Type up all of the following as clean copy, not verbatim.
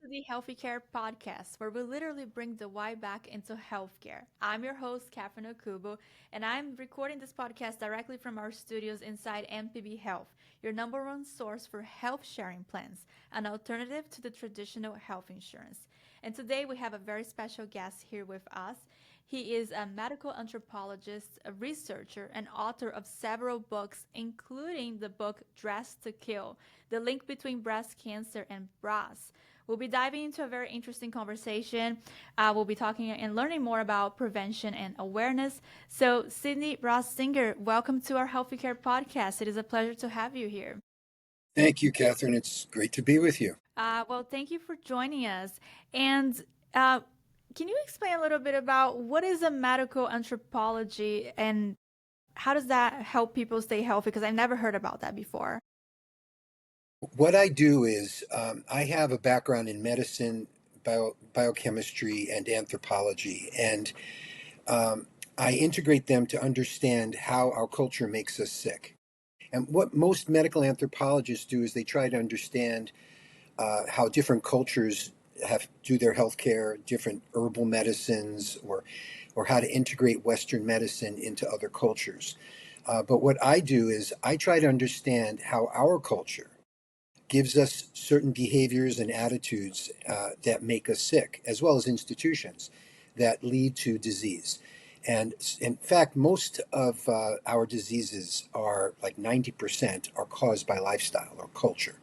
to the HealthyCare Podcast, where we literally bring the why back into healthcare. I'm your host, Catherine Okubo, and I'm recording this podcast directly from our studios inside MPB Health, your number one source for health sharing plans, an alternative to the traditional health insurance. And today we have a very special guest here with us. He is a medical anthropologist, a researcher, and author of several books, including the book Dressed to Kill, The Link Between Breast Cancer and BRAS. We'll be diving into a very interesting conversation. We'll be talking and learning more about prevention and awareness. So, Sydney Ross Singer, welcome to our Healthy Care podcast. It is a pleasure to have you here. Thank you, Catherine. It's great to be with you. Well, thank you for joining us. And can you explain a little bit about what is a medical anthropology and how does that help people stay healthy? Because I've never heard about that before. What I do is I have a background in medicine, biochemistry, and anthropology, and I integrate them to understand how our culture makes us sick. And what most medical anthropologists do is they try to understand how different cultures do their healthcare, different herbal medicines, or how to integrate Western medicine into other cultures. But what I do is I try to understand how our culture gives us certain behaviors and attitudes that make us sick, as well as institutions that lead to disease. And in fact, most of our diseases are like 90% are caused by lifestyle or culture.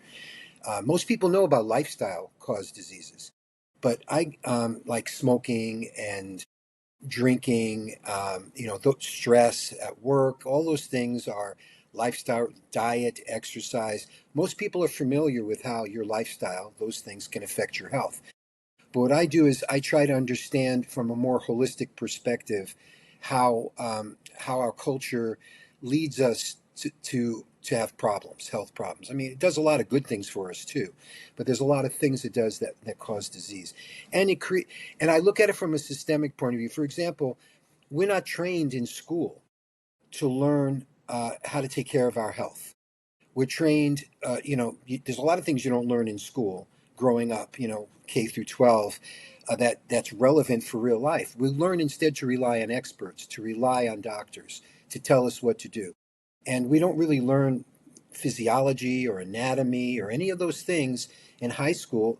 Most people know about lifestyle caused diseases, but I like smoking and drinking, stress at work, all those things are lifestyle, diet, exercise. Most people are familiar with how your lifestyle, those things can affect your health. But what I do is I try to understand from a more holistic perspective how our culture leads us to have problems, health problems. I mean, it does a lot of good things for us too, but there's a lot of things it does that cause disease. And and I look at it from a systemic point of view. For example, we're not trained in school to learn how to take care of our health. We're trained, there's a lot of things you don't learn in school growing up, K through 12, that's relevant for real life. We learn instead to rely on experts, to rely on doctors, to tell us what to do. And we don't really learn physiology or anatomy or any of those things in high school.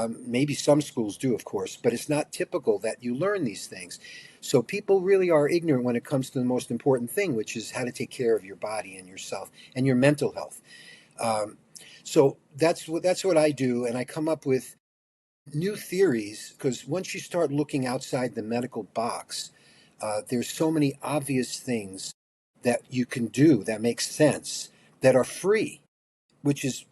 Maybe some schools do, of course, but it's not typical that you learn these things. So people really are ignorant when it comes to the most important thing, which is how to take care of your body and yourself and your mental health. So that's what I do, and I come up with new theories because once you start looking outside the medical box, there's so many obvious things that you can do that make sense that are free, which is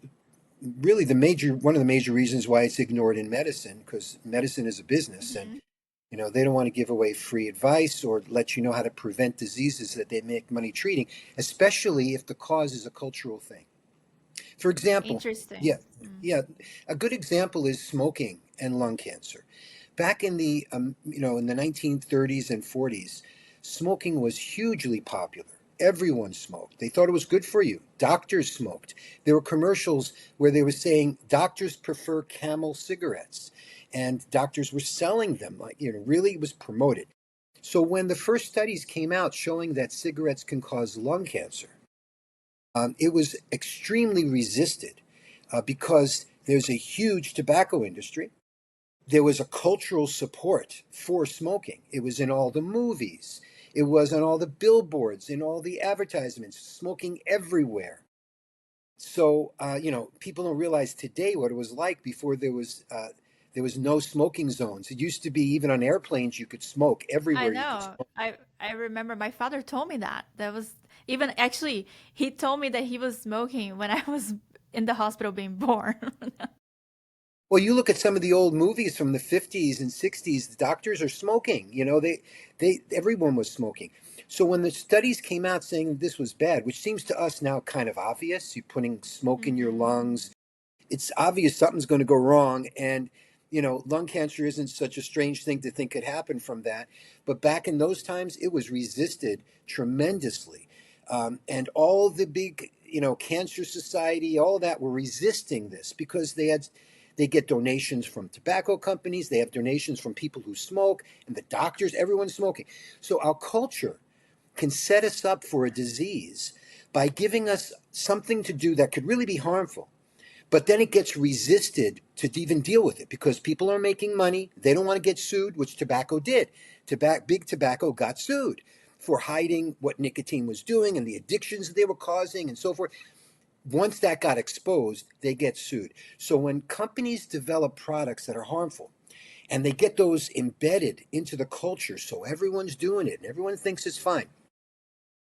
really one of the major reasons why it's ignored in medicine, because medicine is a business, and they don't want to give away free advice or let you know how to prevent diseases that they make money treating, especially if the cause is a cultural thing. For example, Interesting. yeah, yeah, a good example is smoking and lung cancer. Back in the 1930s and 40s, smoking was hugely popular. Everyone smoked. They thought it was good for you. Doctors smoked. There were commercials where they were saying doctors prefer Camel cigarettes, and doctors were selling them. Like, really, it was promoted. So when the first studies came out showing that cigarettes can cause lung cancer, it was extremely resisted because there's a huge tobacco industry. There was a cultural support for smoking. It was in all the movies. It was on all the billboards, in all the advertisements, smoking everywhere. So, people don't realize today what it was like before there was no smoking zones. It used to be even on airplanes you could smoke I everywhere. You could know. smoke. I remember my father told me that. That was even actually he told me that he was smoking when I was in the hospital being born. Well, you look at some of the old movies from the 50s and 60s, the doctors are smoking. Everyone was smoking. So when the studies came out saying this was bad, which seems to us now kind of obvious, you're putting smoke in your hmm lungs, it's obvious something's going to go wrong. And, lung cancer isn't such a strange thing to think could happen from that. But back in those times, it was resisted tremendously. And all the big, cancer society, all that were resisting this because They get donations from tobacco companies. They have donations from people who smoke and the doctors, everyone's smoking. So our culture can set us up for a disease by giving us something to do that could really be harmful. But then it gets resisted to even deal with it because people are making money. They don't want to get sued, which tobacco did. Big tobacco got sued for hiding what nicotine was doing and the addictions they were causing and so forth. Once that got exposed, they get sued. So when companies develop products that are harmful and they get those embedded into the culture so everyone's doing it and everyone thinks it's fine,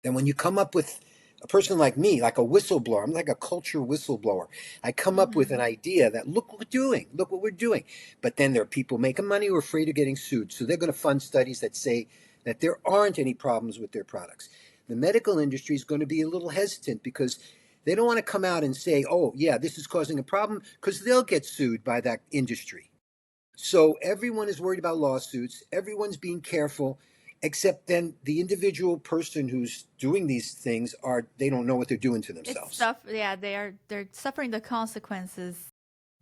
then when you come up with a person like me, like a whistleblower, I'm like a culture whistleblower. I come up with an idea that look what we're doing, look what we're doing. But then there are people making money who are afraid of getting sued. So they're going to fund studies that say that there aren't any problems with their products. The medical industry is going to be a little hesitant because they don't want to come out and say, oh, yeah, this is causing a problem, because they'll get sued by that industry. So everyone is worried about lawsuits. Everyone's being careful, except then the individual person who's doing these things they don't know what they're doing to themselves. They're suffering the consequences,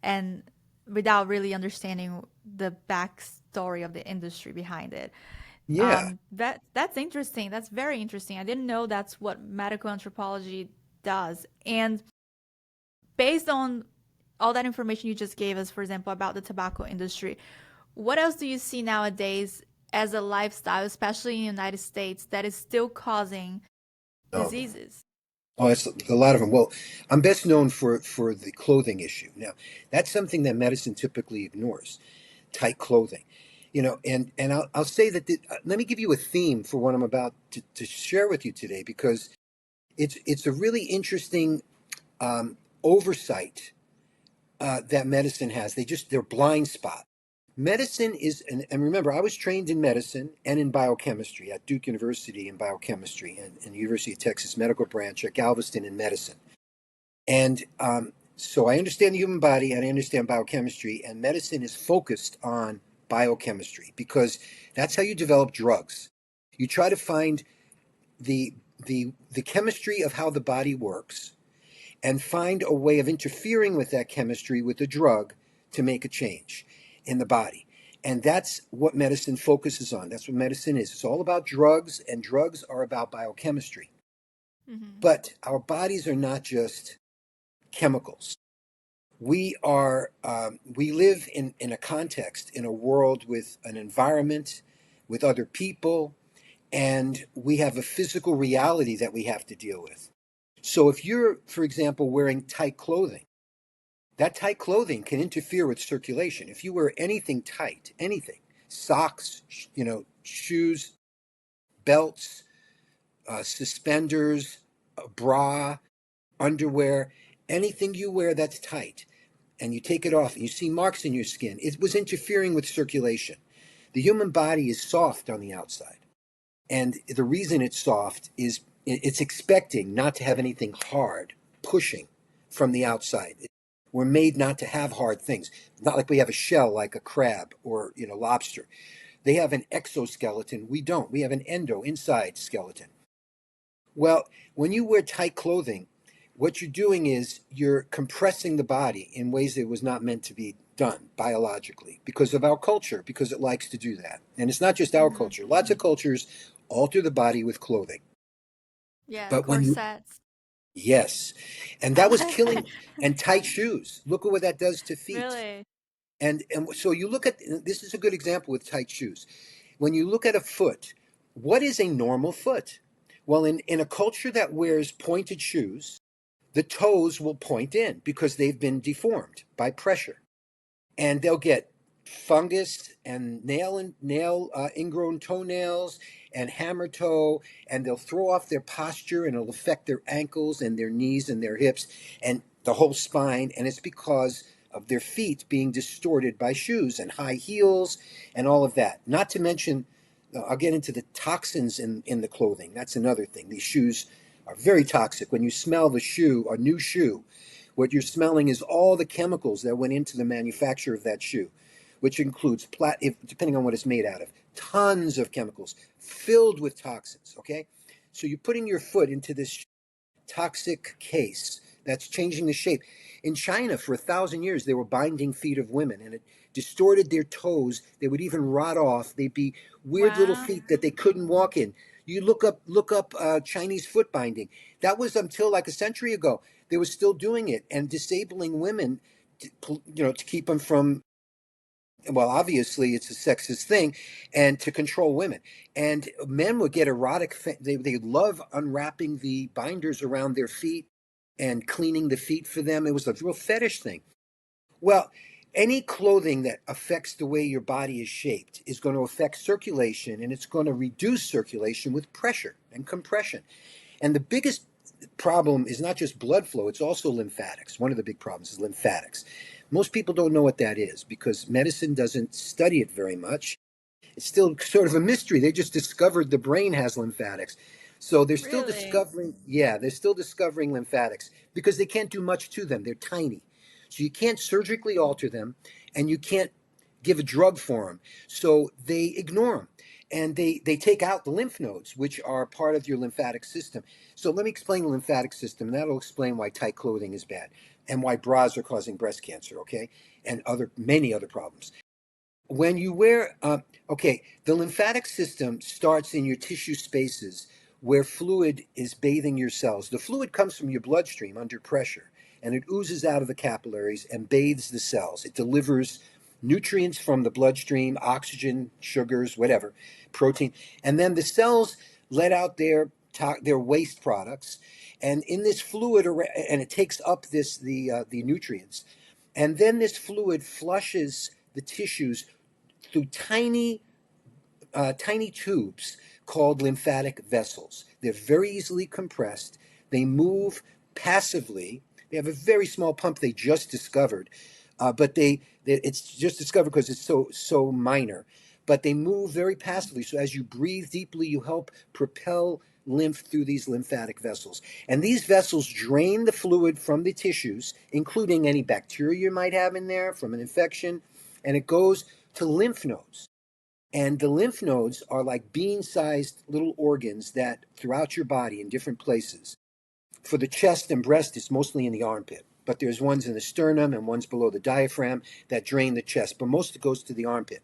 and without really understanding the backstory of the industry behind it. Yeah. That's interesting. That's very interesting. I didn't know that's what medical anthropology does. And based on all that information you just gave us, for example, about the tobacco industry, what else do you see nowadays as a lifestyle, especially in the United States, that is still causing diseases? Oh, it's a lot of them. Well, I'm best known for the clothing issue. Now, that's something that medicine typically ignores, tight clothing. And I'll say that let me give you a theme for what I'm about to share with you today, because it's a really interesting oversight that medicine has. Their blind spot. Medicine is, and remember, I was trained in medicine and in biochemistry at Duke University in biochemistry and the University of Texas Medical Branch at Galveston in medicine. And so I understand the human body and I understand biochemistry, and medicine is focused on biochemistry because that's how you develop drugs. You try to find the chemistry of how the body works and find a way of interfering with that chemistry with the drug to make a change in the body. And that's what medicine focuses on. That's what medicine is. It's all about drugs, and drugs are about biochemistry. Mm-hmm. But our bodies are not just chemicals. We live in a context, in a world with an environment, with other people, and we have a physical reality that we have to deal with. So if you're, for example, wearing tight clothing, that tight clothing can interfere with circulation. If you wear anything tight, anything, socks, shoes, belts, suspenders, a bra, underwear, anything you wear that's tight, and you take it off and you see marks in your skin, it was interfering with circulation. The human body is soft on the outside. And the reason it's soft is it's expecting not to have anything hard pushing from the outside. We're made not to have hard things. Not like we have a shell like a crab or lobster. They have an exoskeleton. We don't. We have an inside skeleton. Well, when you wear tight clothing, what you're doing is you're compressing the body in ways that it was not meant to be done biologically because of our culture, because it likes to do that. And it's not just our culture. Lots of cultures alter the body with clothing. Yeah, But corsets. Yes, and that was killing, and tight shoes. Look at what that does to feet. Really? And so you look at, this is a good example with tight shoes. When you look at a foot, what is a normal foot? Well, in a culture that wears pointed shoes, the toes will point in because they've been deformed by pressure. And they'll get fungus and nail ingrown toenails and hammer toe, and they'll throw off their posture, and it'll affect their ankles and their knees and their hips and the whole spine. And it's because of their feet being distorted by shoes and high heels and all of that. Not to mention, I'll get into the toxins in the clothing. That's another thing. These shoes are very toxic. When you smell the shoe, a new shoe, what you're smelling is all the chemicals that went into the manufacture of that shoe, which includes, depending on what it's made out of, tons of chemicals filled with toxins, okay? So you're putting your foot into this toxic case That's changing the shape. In China, for 1,000 years, they were binding feet of women, and it distorted their toes. They would even rot off. They'd be weird little Wow. feet that they couldn't walk in. You look up Chinese foot binding. That was until like a century ago. They were still doing it and disabling women, to keep them from. Well, obviously, it's a sexist thing, and to control women. And men would get erotic. They love unwrapping the binders around their feet and cleaning the feet for them. It was a real fetish thing. Well, any clothing that affects the way your body is shaped is going to affect circulation, and it's going to reduce circulation with pressure and compression. And the biggest problem is not just blood flow, it's also lymphatics. One of the big problems is lymphatics. Most people don't know what that is because medicine doesn't study it very much. It's still sort of a mystery. They just discovered the brain has lymphatics. So Really? they're still discovering lymphatics because they can't do much to them. They're tiny. So you can't surgically alter them, and you can't give a drug for them. So they ignore them. And they take out the lymph nodes, which are part of your lymphatic system. So let me explain the lymphatic system, and that'll explain why tight clothing is bad and why bras are causing breast cancer, okay? And many other problems. When you wear, the lymphatic system starts in your tissue spaces where fluid is bathing your cells. The fluid comes from your bloodstream under pressure, and it oozes out of the capillaries and bathes the cells. It delivers nutrients from the bloodstream, oxygen, sugars, whatever, protein, and then the cells let out their waste products, and in this fluid, and it takes up the nutrients, and then this fluid flushes the tissues through tiny tubes called lymphatic vessels. They're very easily compressed. They move passively. They have a very small pump they just discovered, but it's just discovered because it's so minor. But they move very passively. So as you breathe deeply, you help propel lymph through these lymphatic vessels. And these vessels drain the fluid from the tissues, including any bacteria you might have in there from an infection, and it goes to lymph nodes. And the lymph nodes are like bean-sized little organs that throughout your body in different places. For the chest and breast, it's mostly in the armpit, but there's ones in the sternum and ones below the diaphragm that drain the chest, but most of it goes to the armpit.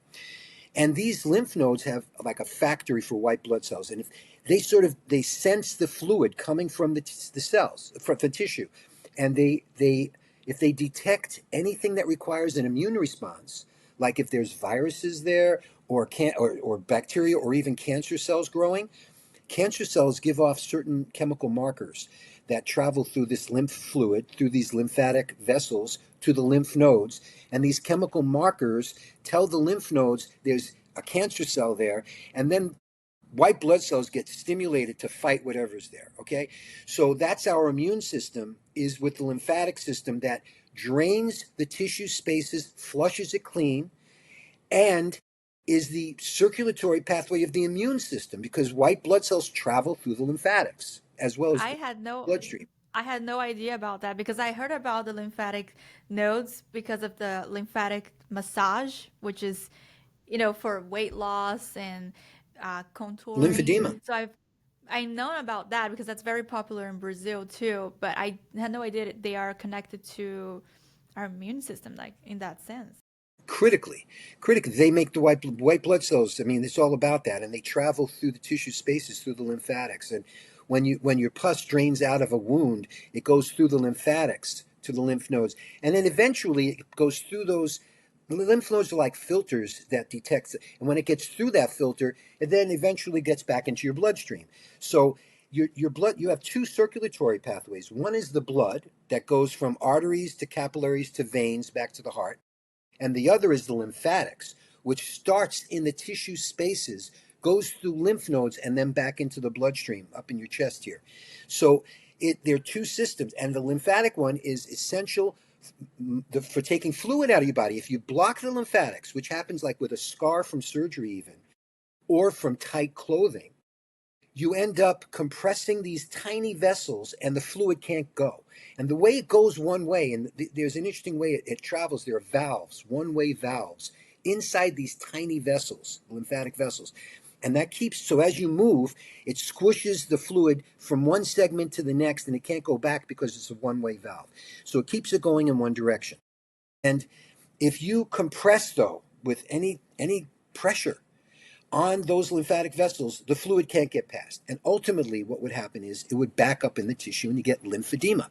And these lymph nodes have like a factory for white blood cells, and if they sense the fluid coming from the cells, from the tissue, and if they detect anything that requires an immune response, like if there's viruses there or bacteria or even cancer cells growing, cancer cells give off certain chemical markers that travel through this lymph fluid, through these lymphatic vessels to the lymph nodes. And these chemical markers tell the lymph nodes there's a cancer cell there. And then white blood cells get stimulated to fight whatever's there. Okay. So that's our immune system, is with the lymphatic system that drains the tissue spaces, flushes it clean, and is the circulatory pathway of the immune system because white blood cells travel through the lymphatics as well as I the had no bloodstream. I had no idea about that because I heard about the lymphatic nodes because of the lymphatic massage, which is, for weight loss and Lymphedema. contouring. So I know about that because that's very popular in Brazil too, but I had no idea that they are connected to our immune system, like in that sense. Critically, they make the white blood cells. I mean, it's all about that, and they travel through the tissue spaces through the lymphatics. And when your pus drains out of a wound, it goes through the lymphatics to the lymph nodes, and then eventually it goes through those. The lymph nodes are like filters that detects, and when it gets through that filter, it then eventually gets back into your bloodstream. So your blood, you have two circulatory pathways. One is the blood that goes from arteries to capillaries to veins back to the heart, and the other is the lymphatics, which starts in the tissue spaces, goes through lymph nodes, and then back into the bloodstream up in your chest here. So there are two systems, and the lymphatic one is essential for taking fluid out of your body. If you block the lymphatics, which happens like with a scar from surgery even, or from tight clothing, you end up compressing these tiny vessels and the fluid can't go. And the way it goes one way, and there's an interesting way it travels, there are valves, one-way valves, inside these tiny vessels, lymphatic vessels. And that keeps, so as you move, it squishes the fluid from one segment to the next, and it can't go back because it's a one-way valve. So it keeps it going in one direction. And if you compress, though, with any pressure on those lymphatic vessels, the fluid can't get past. And ultimately, what would happen is it would back up in the tissue and you get lymphedema.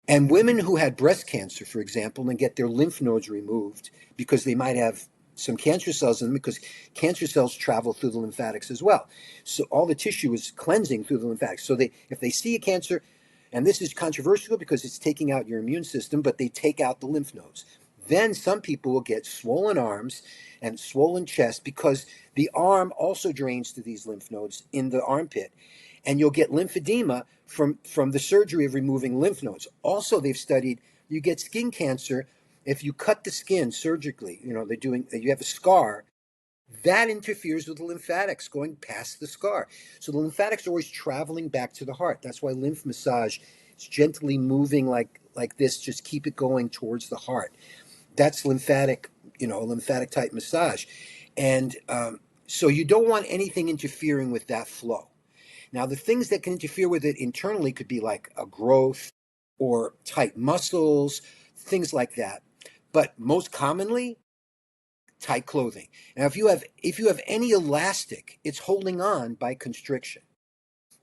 And women who had breast cancer, for example, and get their lymph nodes removed because they might have some cancer cells in them, because cancer cells travel through the lymphatics as well. So all the tissue is cleansing through the lymphatics. So if they see a cancer, and this is controversial because it's taking out your immune system, but they take out the lymph nodes. Then some people will get swollen arms and swollen chest because the arm also drains to these lymph nodes in the armpit. And you'll get lymphedema from the surgery of removing lymph nodes. Also, they've studied you get skin cancer if you cut the skin surgically. You have a scar, that interferes with the lymphatics going past the scar. So the lymphatics are always traveling back to the heart. That's why lymph massage is gently moving like this. Just keep it going towards the heart. That's lymphatic type massage. And so you don't want anything interfering with that flow. Now, the things that can interfere with it internally could be like a growth or tight muscles, things like that. But most commonly, tight clothing. Now, if you have any elastic, it's holding on by constriction.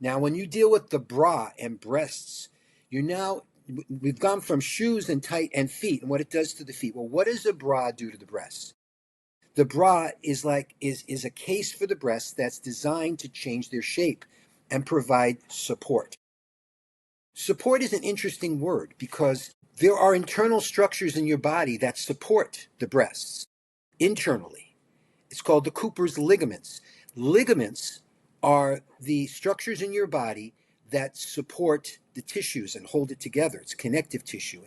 Now, when you deal with the bra and breasts, we've gone from shoes and tight and feet and what it does to the feet. Well, what does a bra do to the breasts? The bra is a case for the breasts that's designed to change their shape and provide support. Support is an interesting word because there are internal structures in your body that support the breasts internally. It's called the Cooper's ligaments. Ligaments are the structures in your body that support the tissues and hold it together. It's connective tissue,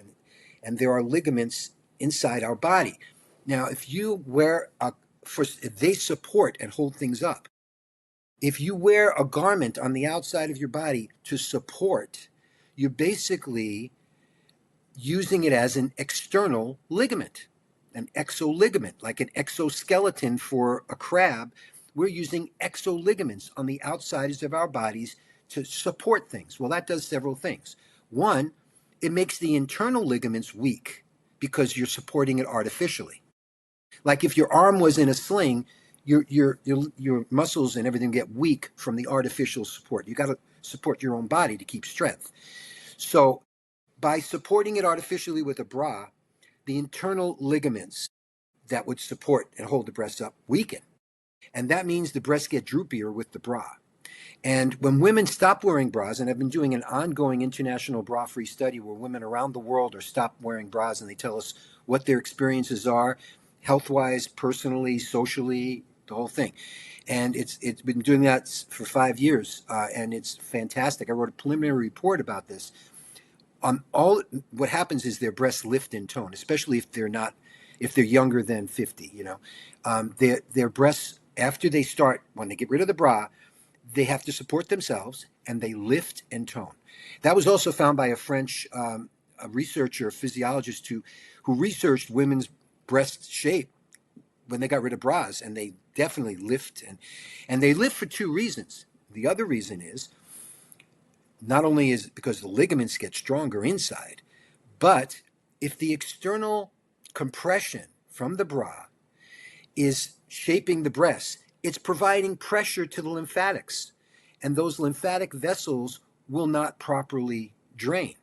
and there are ligaments inside our body. Now, if you wear they support and hold things up. If you wear a garment on the outside of your body to support, you're basically using it as an external ligament, an exoligament, like an exoskeleton for a crab. We're using exoligaments on the outsides of our bodies to support things. Well, that does several things. One, it makes the internal ligaments weak because you're supporting it artificially. Like if your arm was in a sling, your muscles and everything get weak from the artificial support. You got to support your own body to keep strength. So by supporting it artificially with a bra, the internal ligaments that would support and hold the breasts up weaken. And that means the breasts get droopier with the bra. And when women stop wearing bras, and I've been doing an ongoing international bra-free study where women around the world are stopped wearing bras and they tell us what their experiences are, health-wise, personally, socially, the whole thing. And it's been doing that for 5 years, and it's fantastic. I wrote a preliminary report about this. What happens is their breasts lift in tone, especially if they're younger than 50. Their breasts, after they start, when they get rid of the bra, they have to support themselves and they lift and tone. That was also found by a French a researcher, a physiologist who researched women's breast shape when they got rid of bras, and they definitely lift, and they lift for two reasons. The other reason is not only is because the ligaments get stronger inside, but if the external compression from the bra is shaping the breasts, it's providing pressure to the lymphatics, and those lymphatic vessels will not properly drain.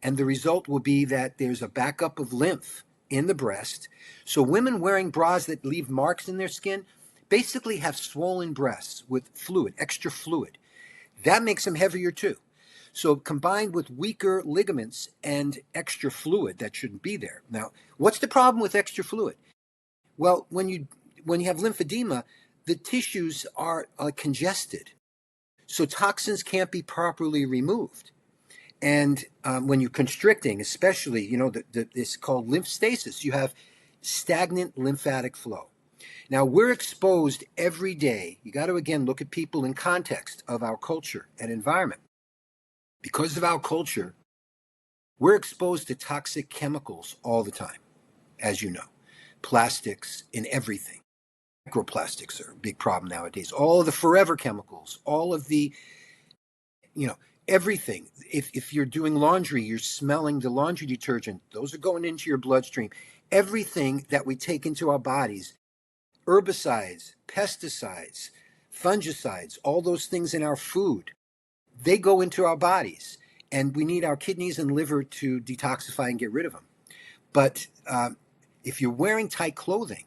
And the result will be that there's a backup of lymph in the breast. So women wearing bras that leave marks in their skin basically have swollen breasts with fluid, extra fluid. That makes them heavier too. So combined with weaker ligaments and extra fluid that shouldn't be there. Now, what's the problem with extra fluid? Well, when you have lymphedema, the tissues are congested. So toxins can't be properly removed. And when you're constricting, especially, it's called lymph stasis. You have stagnant lymphatic flow. Now, we're exposed every day. You got to, again, look at people in context of our culture and environment. Because of our culture, we're exposed to toxic chemicals all the time, as you know, plastics in everything. Microplastics are a big problem nowadays. All of the forever chemicals, all of the, you know, everything. If you're doing laundry, you're smelling the laundry detergent. Those are going into your bloodstream. Everything that we take into our bodies, herbicides, pesticides, fungicides, all those things in our food, they go into our bodies. And we need our kidneys and liver to detoxify and get rid of them. But if you're wearing tight clothing,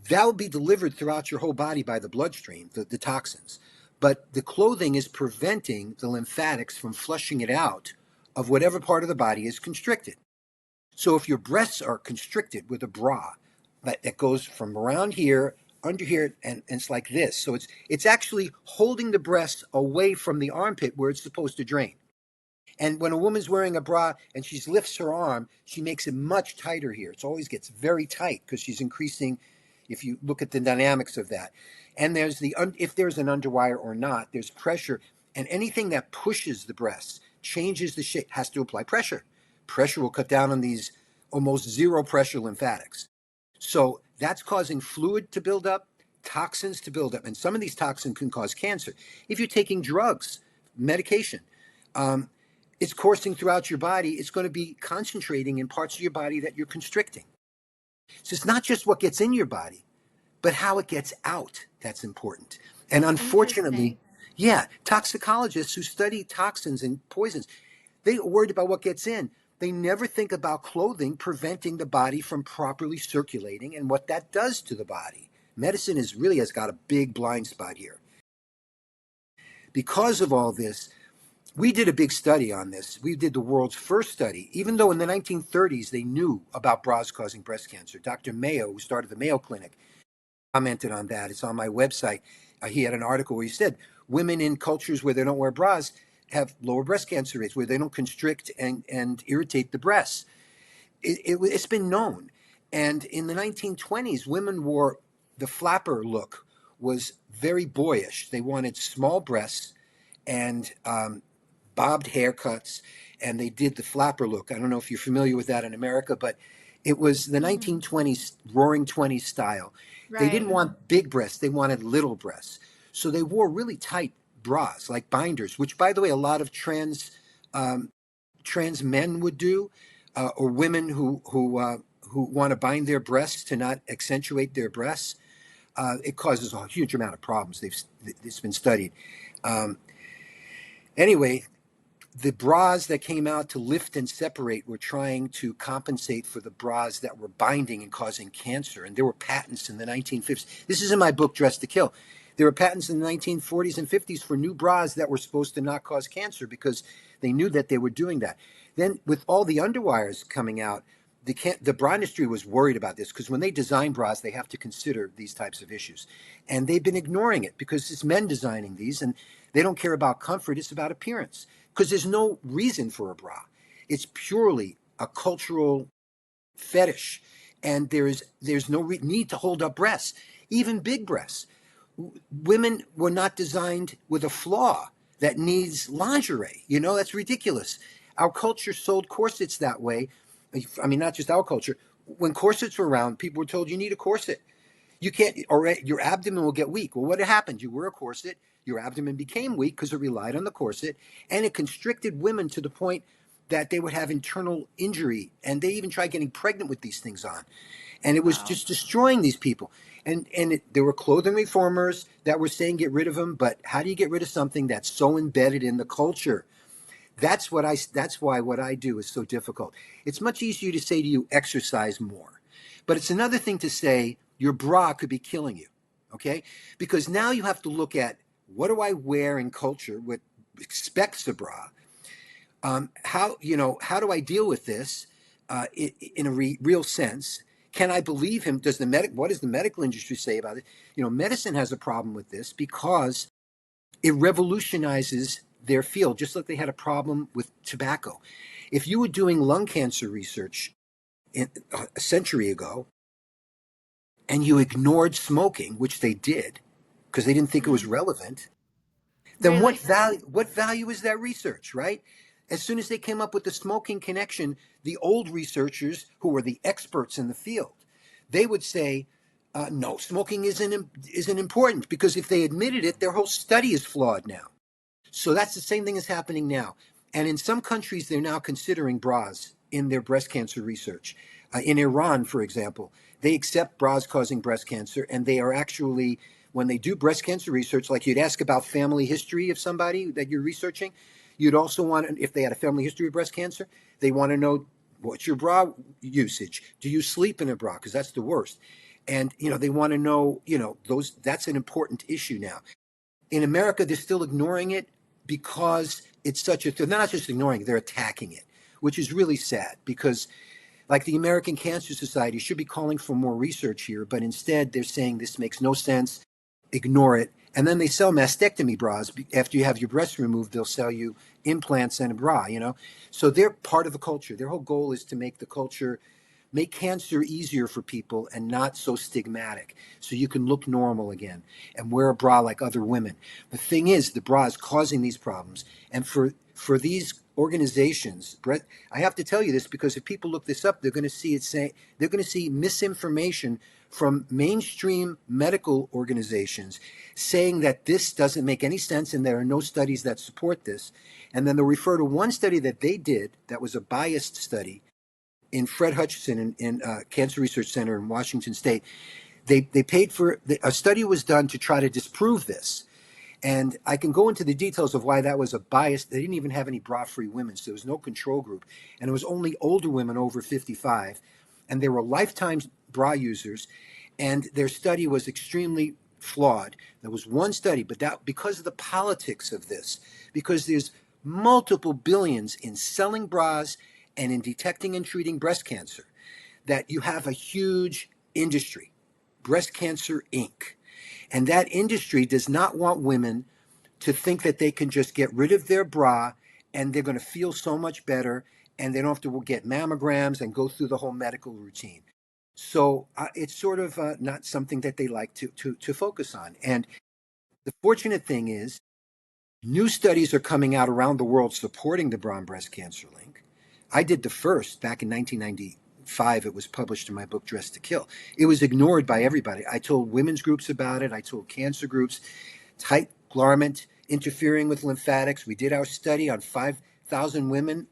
that will be delivered throughout your whole body by the bloodstream, the toxins. But the clothing is preventing the lymphatics from flushing it out of whatever part of the body is constricted. So if your breasts are constricted with a bra that goes from around here, under here, and it's like this. So it's actually holding the breast away from the armpit where it's supposed to drain. And when a woman's wearing a bra and she lifts her arm, she makes it much tighter here. It always gets very tight because she's increasing, if you look at the dynamics of that. And there's if there's an underwire or not, there's pressure. And anything that pushes the breasts, changes the shape, has to apply pressure. Pressure will cut down on these almost zero pressure lymphatics. So that's causing fluid to build up, toxins to build up. And some of these toxins can cause cancer. If you're taking drugs, medication, it's coursing throughout your body. It's going to be concentrating in parts of your body that you're constricting. So it's not just what gets in your body, but how it gets out that's important. And unfortunately, toxicologists who study toxins and poisons, they are worried about what gets in. They never think about clothing preventing the body from properly circulating and what that does to the body. Medicine has got a big blind spot here. Because of all this, we did a big study on this. We did the world's first study, even though in the 1930s they knew about bras causing breast cancer. Dr. Mayo, who started the Mayo Clinic, commented on that. It's on my website. He had an article where he said women in cultures where they don't wear bras have lower breast cancer rates, where they don't constrict and irritate the breasts. It's been known. And in the 1920s, women wore the flapper look, was very boyish. They wanted small breasts and bobbed haircuts, and they did the flapper look. I don't know if you're familiar with that in America, but it was the 1920s, roaring 20s style. Right. They didn't want big breasts. They wanted little breasts. So they wore really tight bras, like binders, which, by the way, a lot of trans men would do, or women who want to bind their breasts to not accentuate their breasts. It causes a huge amount of problems. It's been studied. Anyway, the bras that came out to lift and separate were trying to compensate for the bras that were binding and causing cancer. And there were patents in the 1950s. This is in my book, Dress to Kill. There were patents in the 1940s and 50s for new bras that were supposed to not cause cancer because they knew that they were doing that. Then with all the underwires coming out, the bra industry was worried about this because when they design bras, they have to consider these types of issues. And they've been ignoring it because it's men designing these and they don't care about comfort. It's about appearance. Because there's no reason for a bra. It's purely a cultural fetish. And there's no need to hold up breasts, even big breasts. Women were not designed with a flaw that needs lingerie. That's ridiculous. Our culture sold corsets that way. I mean, not just our culture. When corsets were around, people were told you need a corset. You can't, or your abdomen will get weak. Well, what happened? You wear a corset, your abdomen became weak because it relied on the corset, and it constricted women to the point that they would have internal injury, and they even tried getting pregnant with these things on. And it was just destroying these people. And there were clothing reformers that were saying get rid of them, but how do you get rid of something that's so embedded in the culture? That's why what I do is so difficult. It's much easier to say to you, exercise more. But it's another thing to say, your bra could be killing you, okay? Because now you have to look at, what do I wear in culture what expects a bra? How do I deal with this in a real sense? Can I believe him? What does the medical industry say about it? Medicine has a problem with this because it revolutionizes their field, just like they had a problem with tobacco. If you were doing lung cancer research a century ago, and you ignored smoking, which they did, because they didn't think it was relevant, then really? What value is that research, right? As soon as they came up with the smoking connection, the old researchers who were the experts in the field, they would say, No, smoking isn't important, because if they admitted it, their whole study is flawed now. So that's the same thing that's happening now. And in some countries, they're now considering bras in their breast cancer research. In Iran, for example, they accept bras causing breast cancer, and they are actually, when they do breast cancer research, like you'd ask about family history of somebody that you're researching, you'd also want, if they had a family history of breast cancer, they want to know, what's your bra usage? Do you sleep in a bra? Because that's the worst. And, they want to know, that's an important issue now. In America, they're still ignoring it because it's they're not just ignoring it, they're attacking it, which is really sad, because like the American Cancer Society should be calling for more research here, but instead they're saying this makes no sense, ignore it. And then they sell mastectomy bras. After you have your breast removed, they'll sell you implants and a bra, So they're part of the culture. Their whole goal is to make cancer easier for people and not so stigmatic, so you can look normal again and wear a bra like other women. The thing is, the bra is causing these problems. And for these organizations, Brett, I have to tell you this, because if people look this up, they're going to see misinformation from mainstream medical organizations saying that this doesn't make any sense and there are no studies that support this. And then they'll refer to one study that they did that was a biased study in Fred Hutchinson in Cancer Research Center in Washington State. They paid for a study was done to try to disprove this. And I can go into the details of why that was a bias. They didn't even have any bra-free women, so there was no control group. And it was only older women over 55. And they were lifetime bra users. And their study was extremely flawed. There was one study, but that because of the politics of this, because there's multiple billions in selling bras and in detecting and treating breast cancer, that you have a huge industry, Breast Cancer Inc. And that industry does not want women to think that they can just get rid of their bra and they're going to feel so much better and they don't have to get mammograms and go through the whole medical routine. So it's sort of not something that they like to focus on. And the fortunate thing is, new studies are coming out around the world supporting the bra and breast cancer link. I did the first back in 1995. It was published in my book, Dressed to Kill. It was ignored by everybody. I told women's groups about it. I told cancer groups. Tight garment interfering with lymphatics. We did our study on 5,000 women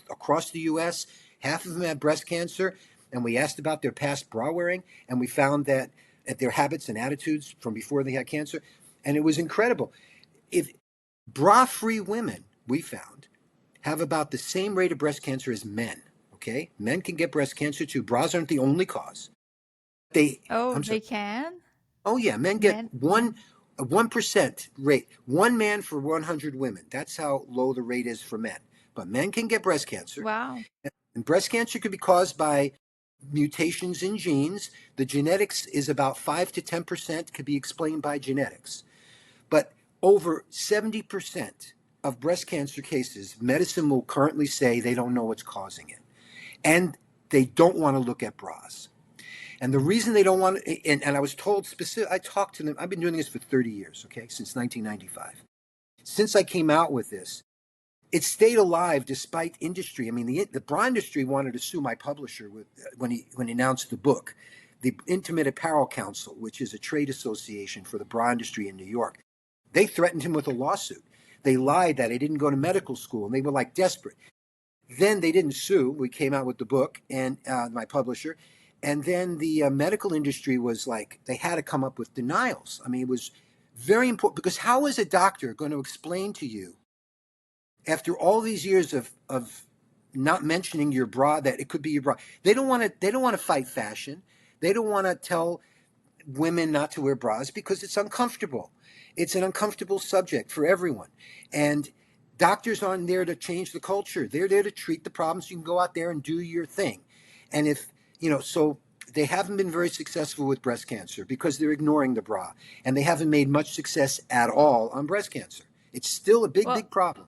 across the U.S. Half of them had breast cancer. And we asked about their past bra wearing. And we found that at their habits and attitudes from before they had cancer. And it was incredible. If bra-free women, we found, have about the same rate of breast cancer as men. Okay, men can get breast cancer too. Bras aren't the only cause. They can. Oh yeah, men get 1% rate. 1 man for 100 women. That's how low the rate is for men. But men can get breast cancer. Wow. And breast cancer could be caused by mutations in genes. The genetics is about 5 to 10% could be explained by genetics. But over 70% of breast cancer cases, medicine will currently say they don't know what's causing it. And they don't want to look at bras. And the reason they don't want to, and I was told I talked to them, I've been doing this for 30 years, okay, since 1995. Since I came out with this, it stayed alive despite industry. I mean, the bra industry wanted to sue my publisher when he announced the book, the Intimate Apparel Council, which is a trade association for the bra industry in New York. They threatened him with a lawsuit. They lied that he didn't go to medical school, and they were like desperate. Then they didn't sue. We came out with the book, and my publisher. And then the medical industry was like, they had to come up with denials. I mean, it was very important, because how is a doctor going to explain to you, after all these years of not mentioning your bra, that it could be your bra? They don't want to fight fashion. They don't want to tell women not to wear bras because it's uncomfortable. It's an uncomfortable subject for everyone. And doctors aren't there to change the culture. They're there to treat the problems. You can go out there and do your thing. And so they haven't been very successful with breast cancer because they're ignoring the bra. And they haven't made much success at all on breast cancer. It's still a big problem.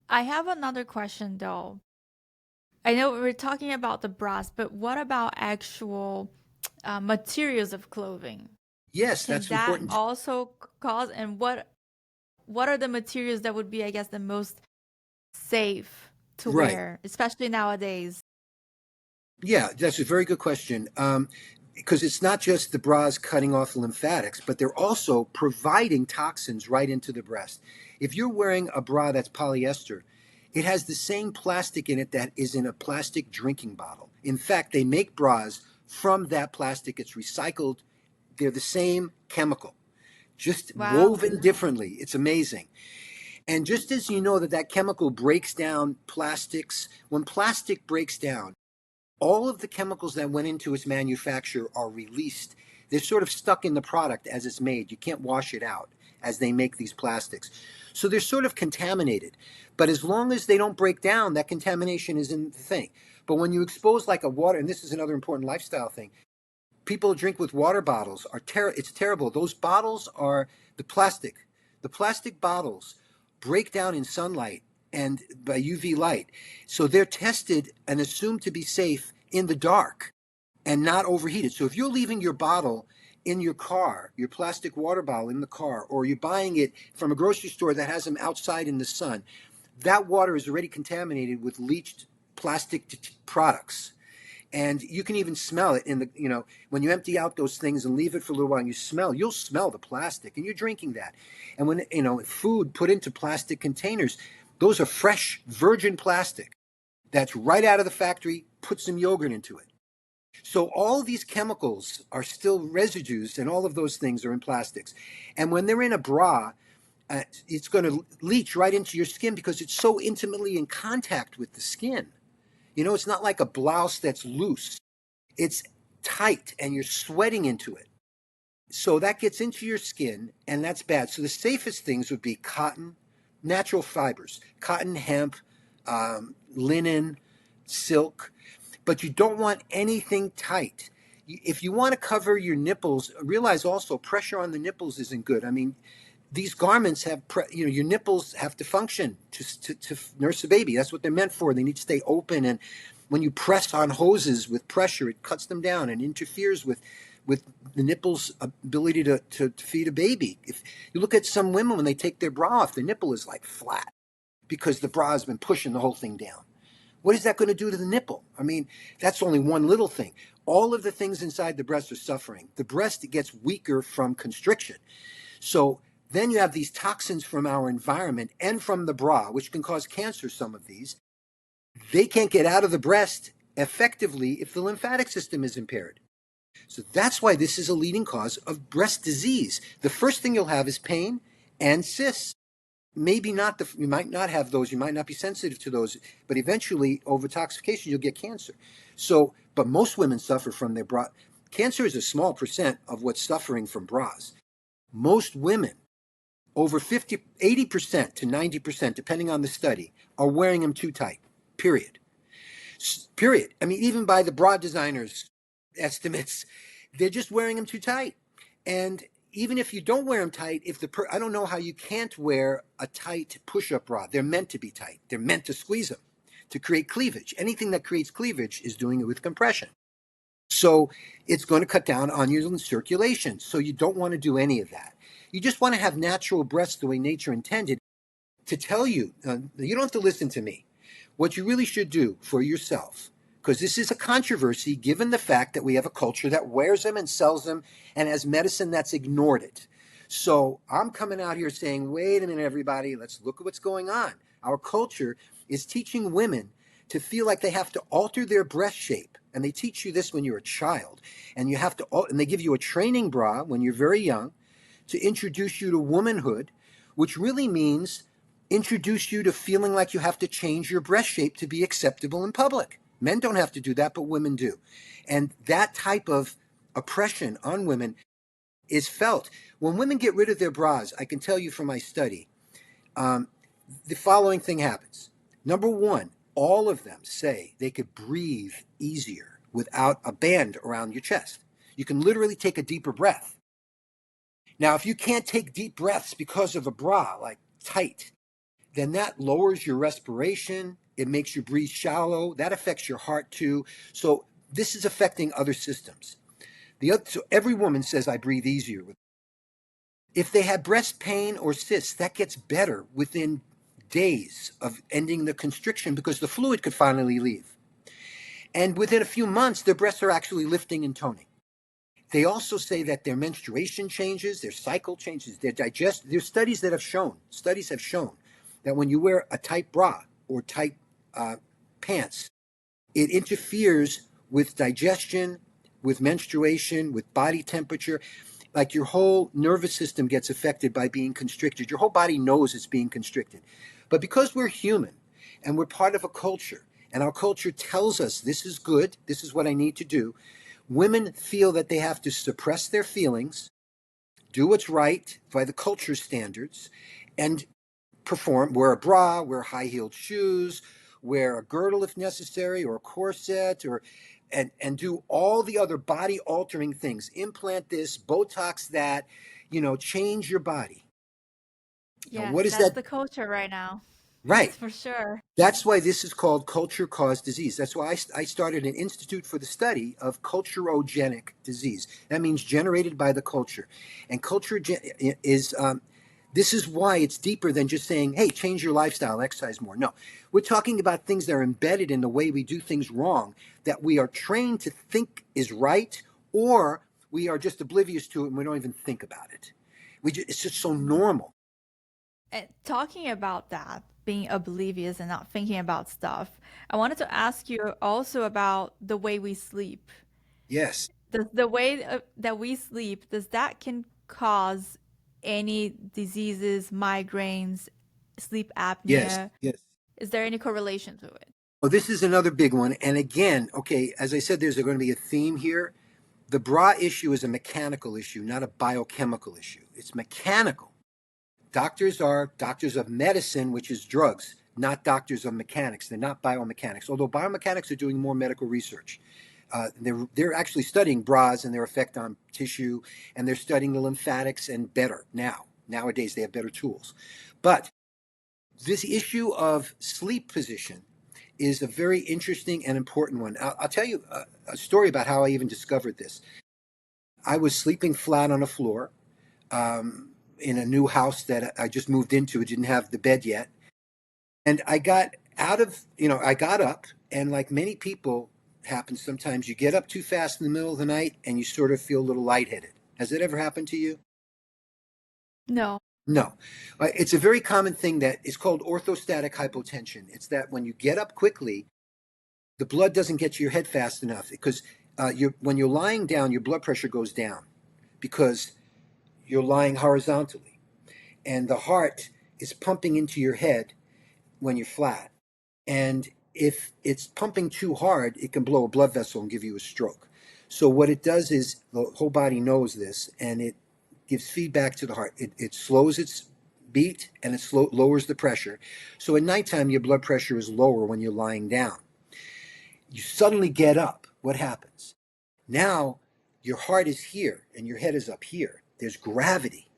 I have another question, though. I know we're talking about the bras, but what about actual materials of clothing? Yes, that's important. Can that also cause, and what are the materials that would be, I guess, the most safe to wear, especially nowadays? Yeah, that's a very good question. because it's not just the bras cutting off the lymphatics, but they're also providing toxins right into the breast. If you're wearing a bra that's polyester, it has the same plastic in it that is in a plastic drinking bottle. In fact, they make bras from that plastic. It's recycled. They're the same chemical, just Wow. woven differently. It's amazing. And just as you know that that chemical breaks down plastics, when plastic breaks down, all of the chemicals that went into its manufacture are released. They're sort of stuck in the product as it's made. You can't wash it out as they make these plastics. So they're sort of contaminated. But as long as they don't break down, that contamination isn't the thing. But when you expose like a water, and this is another important lifestyle thing, people who drink with water bottles are it's terrible. Those bottles are the plastic. The plastic bottles break down in sunlight and by UV light. So they're tested and assumed to be safe in the dark and not overheated. So if you're leaving your bottle in your car, your plastic water bottle in the car, or you're buying it from a grocery store that has them outside in the sun, that water is already contaminated with leached plastic products. And you can even smell it in the, when you empty out those things and leave it for a little while and you'll smell the plastic and you're drinking that. And when, food put into plastic containers, those are fresh virgin plastic that's right out of the factory, put some yogurt into it. So all of these chemicals are still residues and all of those things are in plastics. And when they're in a bra, it's going to leach right into your skin because it's so intimately in contact with the skin. It's not like a blouse that's loose. It's tight and you're sweating into it. So that gets into your skin and that's bad. So the safest things would be cotton, natural fibers, cotton, hemp, linen, silk, but you don't want anything tight. If you want to cover your nipples, realize also pressure on the nipples isn't good. I mean, these garments have, your nipples have to function to nurse a baby. That's what they're meant for. They need to stay open. And when you press on hoses with pressure, it cuts them down and interferes with the nipple's ability to feed a baby. If you look at some women, when they take their bra off, the nipple is like flat because the bra has been pushing the whole thing down. What is that going to do to the nipple? I mean, that's only one little thing. All of the things inside the breast are suffering. The breast gets weaker from constriction. So then you have these toxins from our environment and from the bra, which can cause cancer, some of these. They can't get out of the breast effectively if the lymphatic system is impaired. So that's why this is a leading cause of breast disease. The first thing you'll have is pain and cysts. Maybe not, you might not have those, you might not be sensitive to those, but eventually over toxification, you'll get cancer. So, but most women suffer from their bra. Cancer is a small percent of what's suffering from bras. Most women, over 80% to 90%, depending on the study, are wearing them too tight, period. Period. I mean, even by the bra designers' estimates, they're just wearing them too tight. And even if you don't wear them tight, I don't know how you can't wear a tight push-up bra. They're meant to be tight. They're meant to squeeze them, to create cleavage. Anything that creates cleavage is doing it with compression. So it's going to cut down on your circulation. So you don't want to do any of that. You just want to have natural breasts the way nature intended. To tell you, you don't have to listen to me. What you really should do for yourself, because this is a controversy given the fact that we have a culture that wears them and sells them and has medicine that's ignored it. So I'm coming out here saying, wait a minute, everybody, let's look at what's going on. Our culture is teaching women to feel like they have to alter their breast shape. And they teach you this when you're a child. And you have to, and they give you a training bra when you're very young to introduce you to womanhood, which really means introduce you to feeling like you have to change your breast shape to be acceptable in public. Men don't have to do that, but women do. And that type of oppression on women is felt. When women get rid of their bras, I can tell you from my study, the following thing happens. Number one, all of them say they could breathe easier without a band around your chest. You can literally take a deeper breath. Now, if you can't take deep breaths because of a bra, like tight, then that lowers your respiration. It makes you breathe shallow. That affects your heart too. So this is affecting other systems. So every woman says, I breathe easier. If they had breast pain or cysts, that gets better within days of ending the constriction because the fluid could finally leave. And within a few months, their breasts are actually lifting and toning. They also say that their menstruation changes, their cycle changes, there's studies have shown that when you wear a tight bra or tight pants, it interferes with digestion, with menstruation, with body temperature. Like your whole nervous system gets affected by being constricted. Your whole body knows it's being constricted. But because we're human and we're part of a culture, and our culture tells us this is good, this is what I need to do, women feel that they have to suppress their feelings, do what's right by the culture standards, and wear a bra, wear high-heeled shoes, wear a girdle if necessary, or a corset, and do all the other body-altering things. Implant this, Botox that, change your body. Now, Yes, what is that's that? the culture right now. Right. That's for sure. That's why this is called culture-caused disease. That's why I started an institute for the study of culturogenic disease. That means generated by the culture. And culture is this is why it's deeper than just saying, hey, change your lifestyle, exercise more. No, we're talking about things that are embedded in the way we do things wrong, that we are trained to think is right, or we are just oblivious to it and we don't even think about it. It's just so normal. And talking about that, being oblivious and not thinking about stuff, I wanted to ask you also about the way we sleep. Yes. The way that we sleep, does that can cause any diseases, migraines, sleep Yes. apnea? Yes. Is there any correlation to it? Oh, this is another big one. And again, okay, as I said, there's going to be a theme here. The bra issue is a mechanical issue, not a biochemical issue. It's mechanical. Doctors are doctors of medicine, which is drugs, not doctors of mechanics. They're not biomechanics, although biomechanics are doing more medical research. They're actually studying bras and their effect on tissue, and they're studying the lymphatics and better now. Nowadays, they have better tools. But this issue of sleep position is a very interesting and important one. I'll tell you a story about how I even discovered this. I was sleeping flat on a floor in a new house that I just moved into. It didn't have the bed yet. And I got I got up, and like many people happens sometimes, you get up too fast in the middle of the night and you sort of feel a little lightheaded. Has it ever happened to you? No. No. It's a very common thing that is called orthostatic hypotension. It's that when you get up quickly, the blood doesn't get to your head fast enough because when you're lying down, your blood pressure goes down because you're lying horizontally. And the heart is pumping into your head when you're flat. And if it's pumping too hard, it can blow a blood vessel and give you a stroke. So what it does is the whole body knows this, and it gives feedback to the heart. It slows its beat and it lowers the pressure. So at nighttime, your blood pressure is lower when you're lying down. You suddenly get up. What happens? Now your heart is here and your head is up here. There's gravity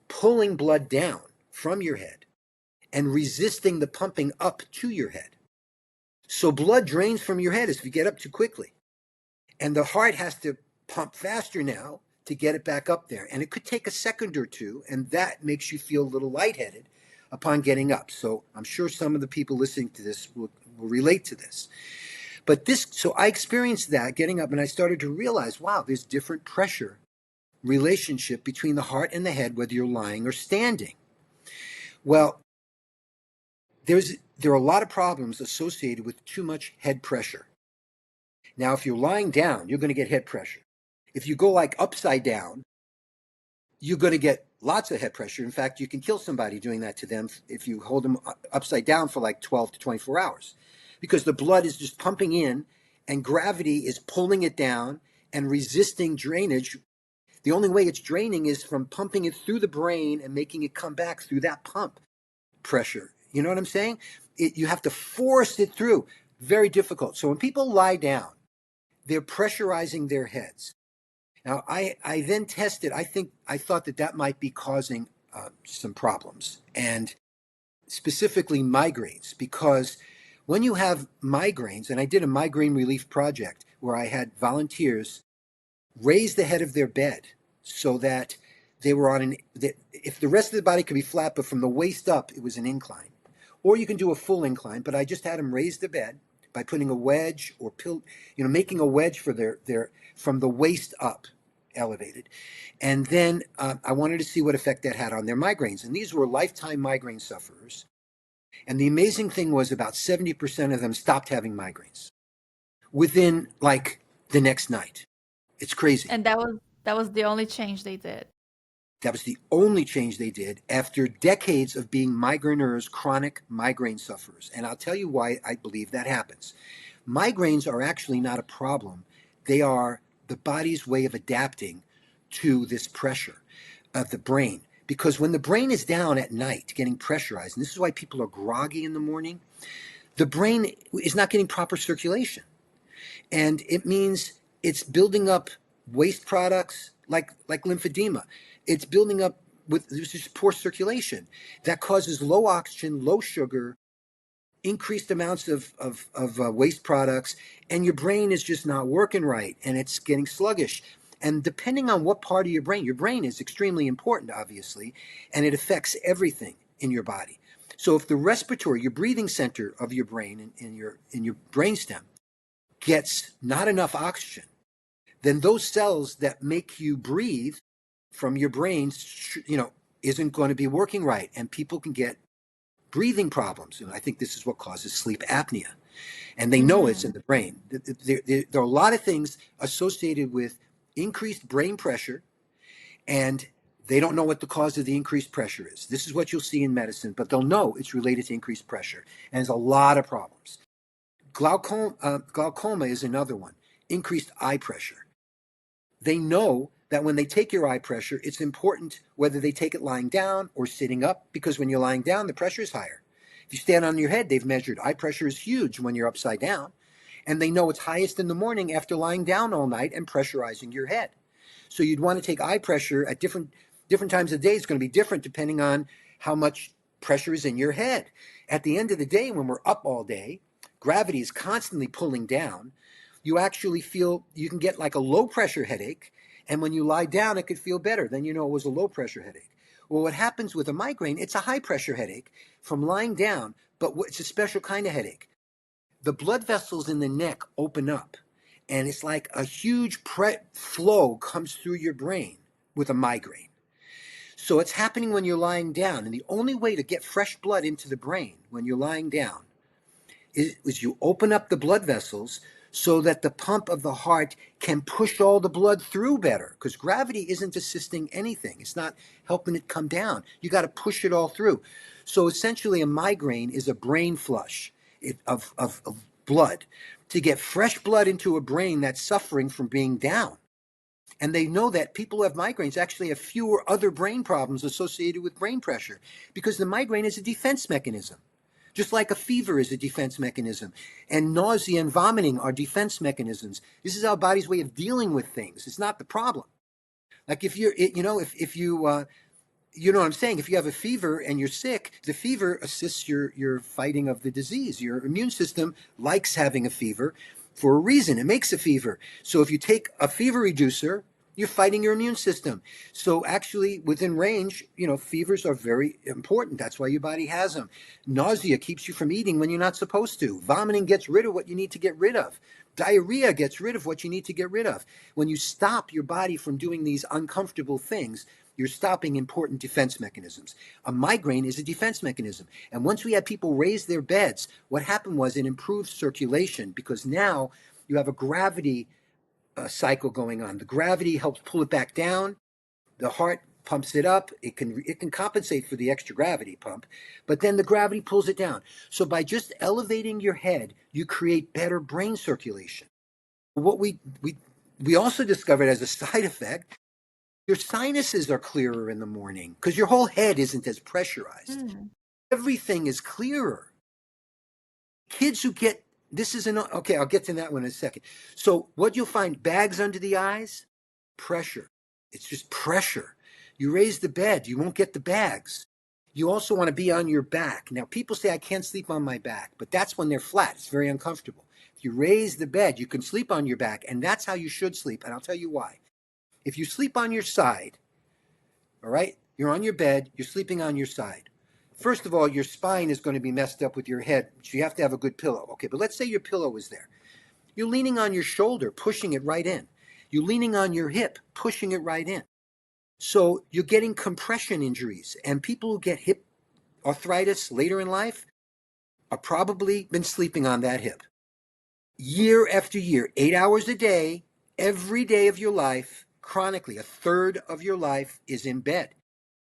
pulling blood down from your head and resisting the pumping up to your head. So blood drains from your head if you get up too quickly. And the heart has to pump faster now to get it back up there. And it could take a second or two, and that makes you feel a little lightheaded upon getting up. So I'm sure some of the people listening to this will relate to this. But so I experienced that getting up, and I started to realize, wow, there's different pressure relationship between the heart and the head, whether you're lying or standing. Well, there are a lot of problems associated with too much head pressure. Now, if you're lying down, you're going to get head pressure. If you go like upside down, you're going to get lots of head pressure. In fact, you can kill somebody doing that to them if you hold them upside down for like 12 to 24 hours because the blood is just pumping in and gravity is pulling it down and resisting drainage. The only way it's draining is from pumping it through the brain and making it come back through that pump pressure. You know what I'm saying? You have to force it through. Very difficult. So when people lie down, they're pressurizing their heads. Now, I then tested. I thought that might be causing some problems, and specifically migraines, because when you have migraines, and I did a migraine relief project where I had volunteers raise the head of their bed so that they were if the rest of the body could be flat, but from the waist up, it was an incline. Or you can do a full incline, but I just had them raise the bed by putting a wedge or making a wedge for their from the waist up. elevated. And then I wanted to see what effect that had on their migraines. And these were lifetime migraine sufferers. And the amazing thing was about 70% of them stopped having migraines within like the next night. It's crazy. And that was the only change they did. That was the only change they did after decades of being migraineurs, chronic migraine sufferers. And I'll tell you why I believe that happens. Migraines are actually not a problem. They are the body's way of adapting to this pressure of the brain. Because when the brain is down at night, getting pressurized, and this is why people are groggy in the morning, the brain is not getting proper circulation. And it means it's building up waste products like lymphedema. It's building up with just poor circulation that causes low oxygen, low sugar, increased amounts of waste products, and your brain is just not working right, and it's getting sluggish. And depending on what part of your brain is extremely important, obviously, and it affects everything in your body. So if the respiratory, your breathing center of your brain in your brainstem gets not enough oxygen, then those cells that make you breathe from your brain, isn't going to be working right, and people can get breathing problems. And I think this is what causes sleep apnea. And they know it's in the brain. There are a lot of things associated with increased brain pressure, and they don't know what the cause of the increased pressure is. This is what you'll see in medicine, but they'll know it's related to increased pressure. And there's a lot of problems. Glaucoma is another one, increased eye pressure. They know that when they take your eye pressure, it's important whether they take it lying down or sitting up, because when you're lying down, the pressure is higher. If you stand on your head, they've measured eye pressure is huge when you're upside down. And they know it's highest in the morning after lying down all night and pressurizing your head. So you'd want to take eye pressure at different times of the day. It's going to be different depending on how much pressure is in your head. At the end of the day, when we're up all day, gravity is constantly pulling down. You actually feel, you can get like a low pressure headache. And when you lie down, it could feel better. Then you know it was a low pressure headache. Well, what happens with a migraine, it's a high pressure headache from lying down, but it's a special kind of headache. The blood vessels in the neck open up, and it's like a huge flow comes through your brain with a migraine. So it's happening when you're lying down. And the only way to get fresh blood into the brain when you're lying down is you open up the blood vessels so that the pump of the heart can push all the blood through better, because gravity isn't assisting anything. It's not helping it come down. You got to push it all through. So essentially a migraine is a brain flush of blood to get fresh blood into a brain that's suffering from being down. And they know that people who have migraines actually have fewer other brain problems associated with brain pressure, because the migraine is a defense mechanism. Just like a fever is a defense mechanism, and nausea and vomiting are defense mechanisms. This is our body's way of dealing with things. It's not the problem. Like if you're, you know what I'm saying? If you have a fever and you're sick, the fever assists your fighting of the disease. Your immune system likes having a fever for a reason. It makes a fever. So if you take a fever reducer, you're fighting your immune system. So actually within range, fevers are very important. That's why your body has them. Nausea keeps you from eating when you're not supposed to. Vomiting gets rid of what you need to get rid of. Diarrhea gets rid of what you need to get rid of. When you stop your body from doing these uncomfortable things, you're stopping important defense mechanisms. A migraine is a defense mechanism. And once we had people raise their beds, what happened was it improved circulation, because now you have a gravity cycle going on. The gravity helps pull it back down. The heart pumps it up. It can compensate for the extra gravity pump, but then the gravity pulls it down. So by just elevating your head, you create better brain circulation. What we also discovered as a side effect, your sinuses are clearer in the morning because your whole head isn't as pressurized. Everything is clearer. Kids who get okay, I'll get to that one in a second. So what you'll find, bags under the eyes, pressure. It's just pressure. You raise the bed, you won't get the bags. You also want to be on your back. Now, people say, I can't sleep on my back, but that's when they're flat. It's very uncomfortable. If you raise the bed, you can sleep on your back, and that's how you should sleep, and I'll tell you why. If you sleep on your side, all right, you're on your bed, you're sleeping on your side. First of all, your spine is going to be messed up with your head, so you have to have a good pillow. Okay, but let's say your pillow is there. You're leaning on your shoulder, pushing it right in. You're leaning on your hip, pushing it right in. So you're getting compression injuries. And people who get hip arthritis later in life are probably been sleeping on that hip. Year after year, 8 hours a day, every day of your life, chronically, a third of your life is in bed,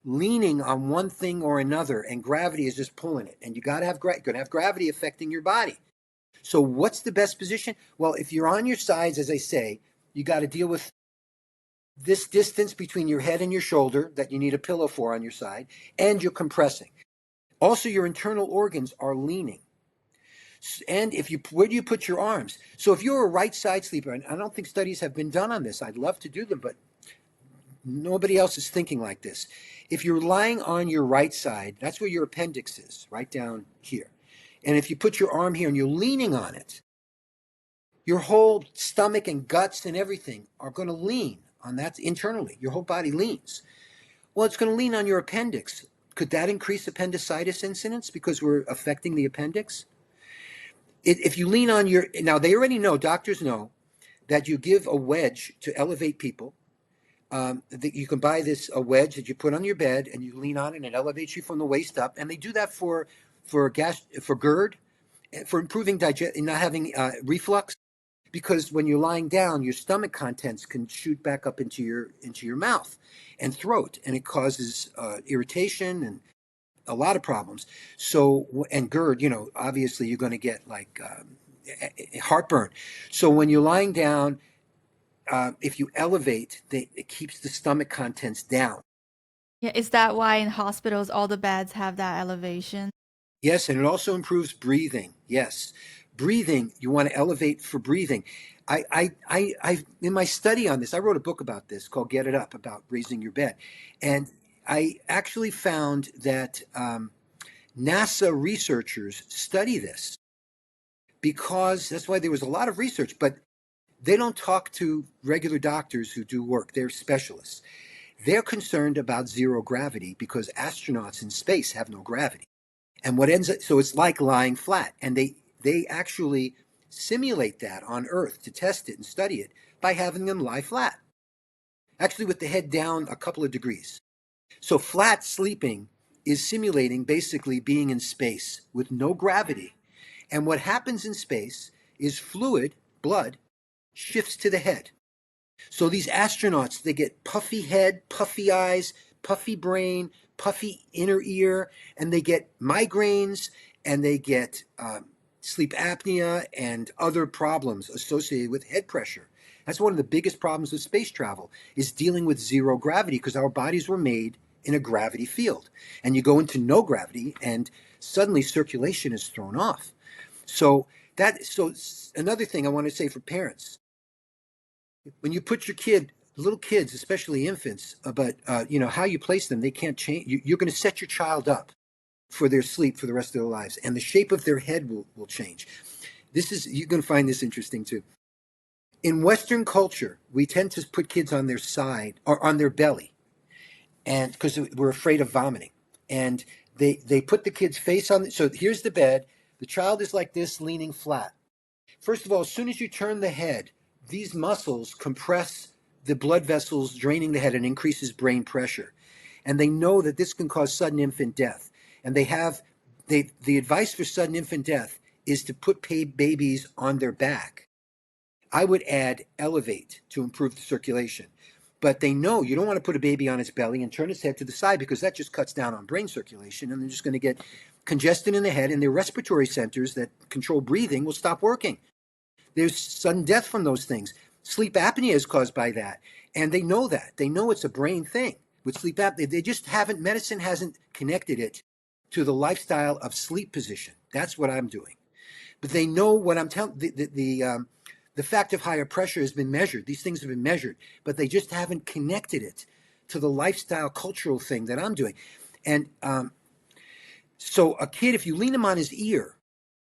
leaning on one thing or another, and gravity is just pulling it. And you got to have gravity affecting your body. So what's the best position? Well, if you're on your sides, as I say, you got to deal with this distance between your head and your shoulder that you need a pillow for on your side, and you're compressing. Also, your internal organs are leaning. And where do you put your arms? So if you're a right side sleeper, and I don't think studies have been done on this, I'd love to do them, but nobody else is thinking like this. If you're lying on your right side, that's where your appendix is, right down here. And if you put your arm here and you're leaning on it, your whole stomach and guts and everything are going to lean on that internally. Your whole body leans. Well, it's going to lean on your appendix. Could that increase appendicitis incidence because we're affecting the appendix? If you lean on now they already know, doctors know, that you give a wedge to elevate people. That you can buy a wedge that you put on your bed and you lean on it and it elevates you from the waist up. And they do that for GERD, for improving digestion, not having reflux, because when you're lying down, your stomach contents can shoot back up into your mouth and throat, and it causes irritation and a lot of problems. So, and GERD, obviously you're going to get like heartburn. So when you're lying down, if you elevate, it keeps the stomach contents down. Yeah, is that why in hospitals all the beds have that elevation? Yes, and it also improves breathing. Yes, breathing. You want to elevate for breathing. I in my study on this, I wrote a book about this called "Get It Up," about raising your bed, and I actually found that NASA researchers study this because that's why there was a lot of research, but they don't talk to regular doctors who do work. They're specialists. They're concerned about zero gravity because astronauts in space have no gravity. And so it's like lying flat. And they actually simulate that on Earth to test it and study it by having them lie flat, actually with the head down a couple of degrees. So flat sleeping is simulating basically being in space with no gravity. And what happens in space is fluid, blood, shifts to the head. So these astronauts, they get puffy head, puffy eyes, puffy brain, puffy inner ear, and they get migraines, and they get sleep apnea and other problems associated with head pressure. That's one of the biggest problems with space travel, is dealing with zero gravity, because our bodies were made in a gravity field. And you go into no gravity, and suddenly circulation is thrown off. So another thing I want to say for parents, when you put your little kids, especially infants, but how you place them, they can't change. You're going to set your child up for their sleep for the rest of their lives, and the shape of their head will change. You're going to find this interesting too. In Western culture, we tend to put kids on their side or on their belly, and because we're afraid of vomiting, and they put the kid's face on. So here's the bed. The child is like this, leaning flat. First of all, as soon as you turn the head, these muscles compress the blood vessels draining the head and increases brain pressure. And they know that this can cause sudden infant death. And the advice for sudden infant death is to put babies on their back. I would add elevate to improve the circulation. But they know you don't want to put a baby on its belly and turn its head to the side, because that just cuts down on brain circulation, and they're just going to get congested in the head, and their respiratory centers that control breathing will stop working. There's sudden death from those things. Sleep apnea is caused by that. And they know that. They know it's a brain thing with sleep apnea. Medicine hasn't connected it to the lifestyle of sleep position. That's what I'm doing. But they know what I'm telling. The fact of higher pressure has been measured. These things have been measured, but they just haven't connected it to the lifestyle cultural thing that I'm doing. And so a kid, if you lean him on his ear,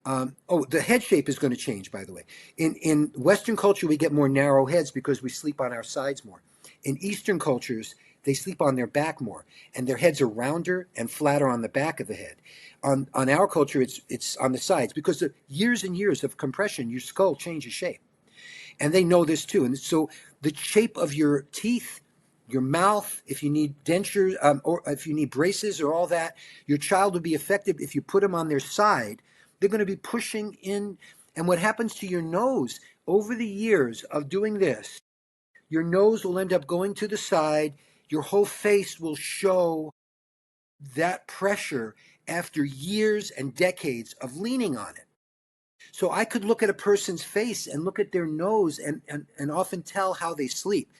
the head shape is going to change, by the way. In Western culture, we get more narrow heads because we sleep on our sides more. In Eastern cultures, they sleep on their back more, and their heads are rounder and flatter on the back of the head. On our culture, it's on the sides, because of years and years of compression, your skull changes shape. And they know this too. And so the shape of your teeth, your mouth, if you need dentures, or if you need braces or all that, your child will be affected if you put them on their side. They're going to be pushing in. And what happens to your nose over the years of doing this, your nose will end up going to the side. Your whole face will show that pressure after years and decades of leaning on it. So I could look at a person's face and look at their nose and often tell how they sleep.